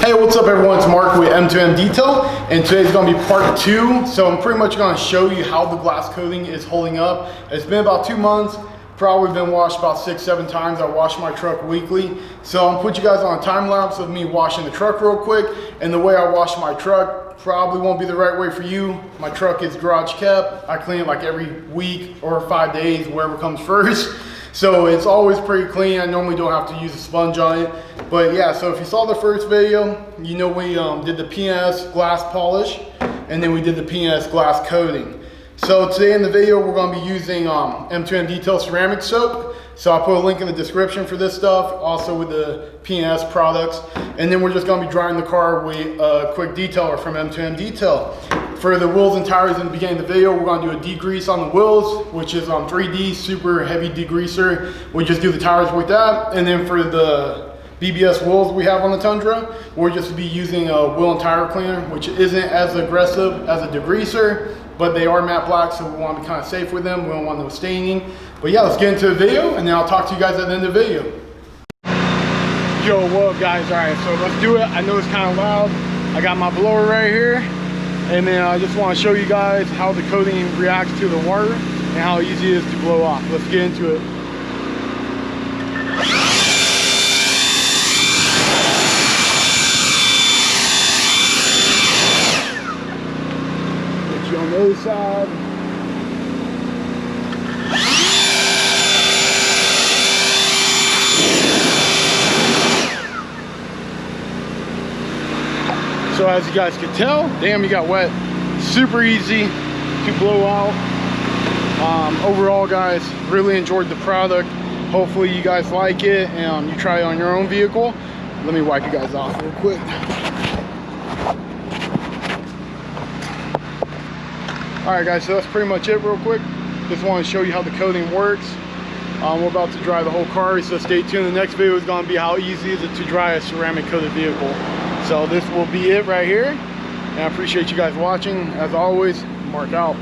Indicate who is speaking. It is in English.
Speaker 1: Hey, what's up everyone? It's Mark with M2M Detail, and today's going to be part 2. So I'm pretty much going to show you how the glass coating is holding up. It's been about 2 months, probably been washed about 6-7 times. I wash my truck weekly. So I'm going to put you guys on a time lapse of me washing the truck real quick. And the way I wash my truck probably won't be the right way for you. My truck is garage kept. I clean it like every week or 5 days, wherever comes first. So it's always pretty clean. I normally don't have to use a sponge on it. But yeah, so if you saw the first video, you know we did the PNS glass polish, and then we did the PNS glass coating. So today in the video, we're gonna be using M2M Detail ceramic soap. So I'll put a link in the description for this stuff, also with the PNS products. And then we're just gonna be drying the car with a quick detailer from M2M Detail. For the wheels and tires in the beginning of the video, we're gonna do a degrease on the wheels, which is on 3D, super heavy degreaser. We just do the tires with that. And then for the BBS wheels we have on the Tundra, we'll just be using a wheel and tire cleaner, which isn't as aggressive as a degreaser, but they are matte black, so we want to be kind of safe with them. We don't want no staining. But yeah, let's get into the video, and then I'll talk to you guys at the end of the video. Yo, what up guys? All right, so let's do it. I know it's kind of loud. I got my blower right here, and then I just want to show you guys how the coating reacts to the water and how easy it is to blow off. Let's get into it. On the other side. So as you guys can tell, damn, you got wet. Super easy to blow out. Overall guys, really enjoyed the product. Hopefully you guys like it and you try it on your own vehicle. Let me wipe you guys off real quick. Alright guys, so that's pretty much it real quick. Just want to show you how the coating works. We're about to dry the whole car, so stay tuned. The next video is going to be how easy is it to dry a ceramic coated vehicle. So this will be it right here. And I appreciate you guys watching. As always, Mark out.